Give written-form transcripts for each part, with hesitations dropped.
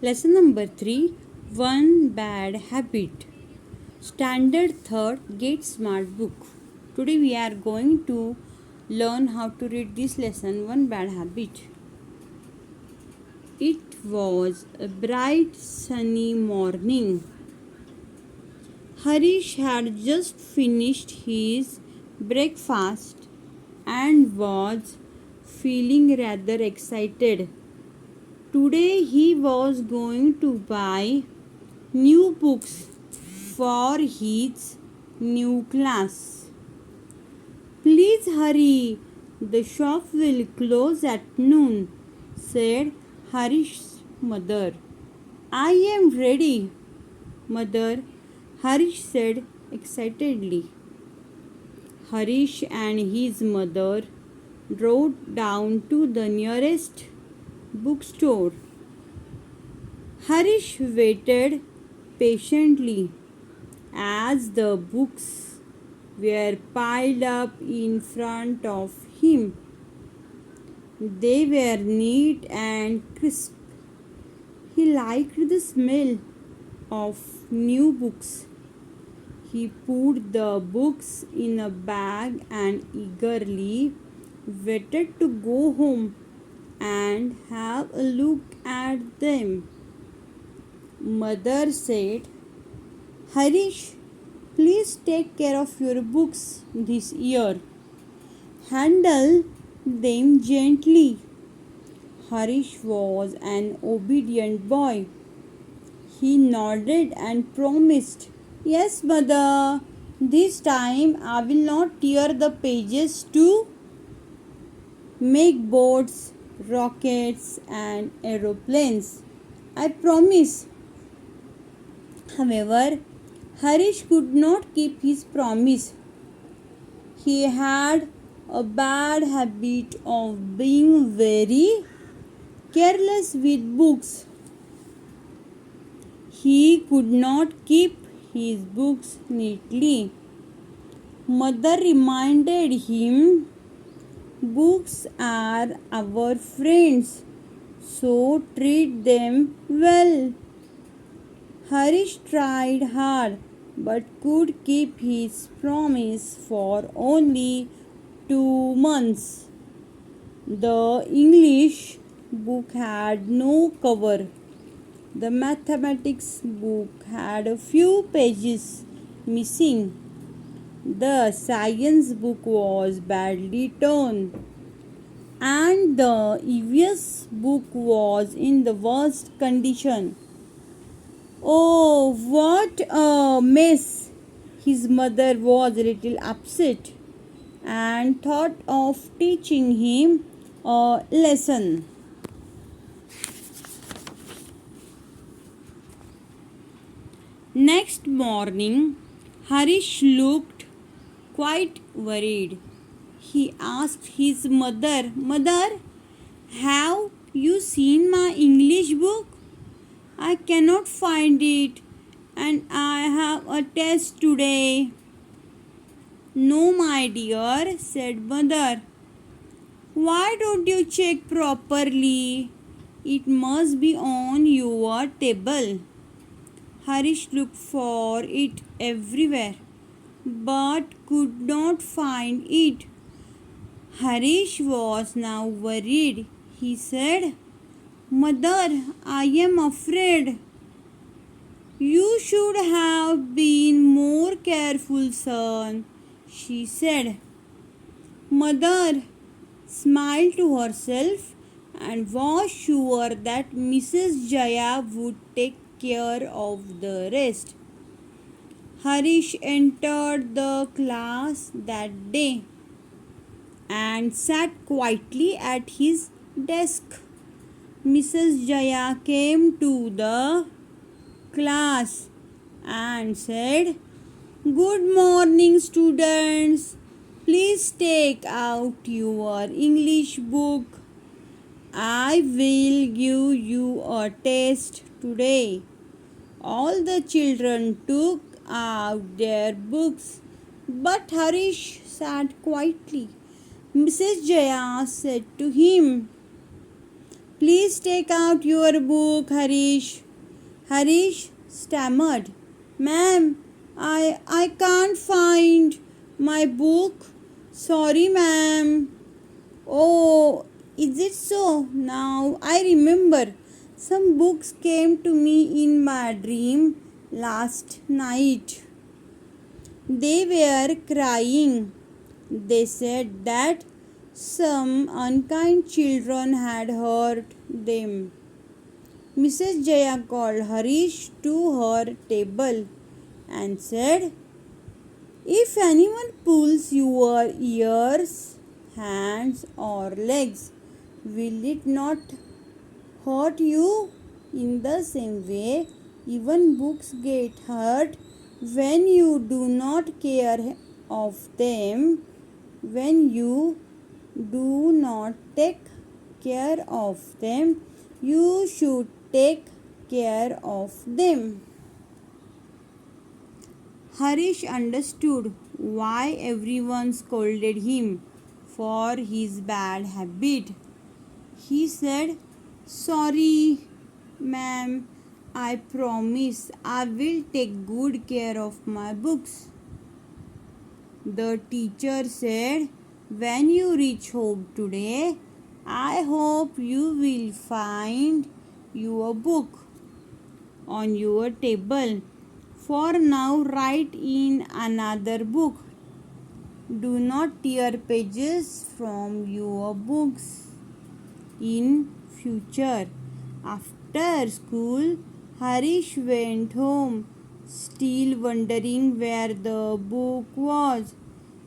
Lesson number 3, One Bad Habit. Standard 3rd Get Smart book. Today we are going to learn how to read this lesson, One Bad Habit. It was a bright sunny morning. Harish had just finished his breakfast and was feeling rather excited. Today he was going to buy new books for his new class. Please hurry, the shop will close at noon, said Harish's mother. I am ready, mother, Harish said excitedly. Harish and his mother rode down to the nearest bookstore. Harish waited patiently as the books were piled up in front of him. They were neat and crisp. He liked the smell of new books. He put the books in a bag and eagerly waited to go home and have a look at them. Mother said, Harish, please take care of your books this year. Handle them gently. Harish was an obedient boy. He nodded and promised, Yes, mother, this time I will not tear the pages to make boats, rockets, and aeroplanes. I promise. However, Harish could not keep his promise. He had a bad habit of being very careless with books. He could not keep his books neatly. Mother reminded him, Books are our friends, so treat them well. Harish tried hard but could keep his promise for only 2 months. The English book had no cover. The mathematics book had a few pages missing. The science book was badly torn. And the EVS book was in the worst condition. Oh, what a mess! His mother was a little upset and thought of teaching him a lesson. Next morning, Harish looked quite worried. He asked his mother, Mother, have you seen my English book? I cannot find it and I have a test today. No, my dear, said mother. Why don't you check properly? It must be on your table. Harish looked for it everywhere but could not find it. Harish was now worried. He said, Mother, I am afraid. You should have been more careful, son, she said. Mother smiled to herself and was sure that Mrs. Jaya would take care of the rest. Harish entered the class that day and sat quietly at his desk. Mrs. Jaya came to the class and said, Good morning, students. Please take out your English book. I will give you a test today. All the children took out their books, but Harish sat quietly. Mrs. Jaya said to him, Please take out your book, Harish. Harish stammered. Ma'am, I can't find my book. Sorry, ma'am. Oh, is it so? Now I remember. Some books came to me in my dream last night. They were crying. They said that some unkind children had hurt them. Mrs. Jaya called Harish to her table and said, if anyone pulls your ears, hands, or legs, will it not hurt you? In the same way, even books get hurt when you do not care of them, when you do not take care of them, you should take care of them. Harish understood why everyone scolded him for his bad habit. He said, sorry, ma'am, I promise I will take good care of my books. The teacher said, when you reach home today, I hope you will find your book on your table. For now, write in another book. Do not tear pages from your books in future. After school, Harish went home, still wondering where the book was.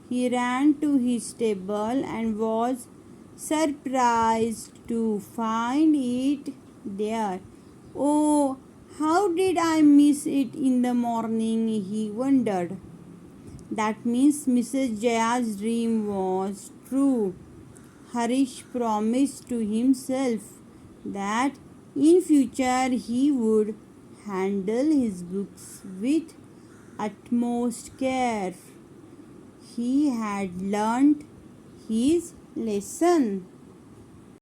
He ran to his table and was surprised to find it there. Oh, how did I miss it in the morning? He wondered. That means Mrs. Jaya's dream was true. Harish promised to himself that in future he would handle his books with utmost care. He had learnt his lesson.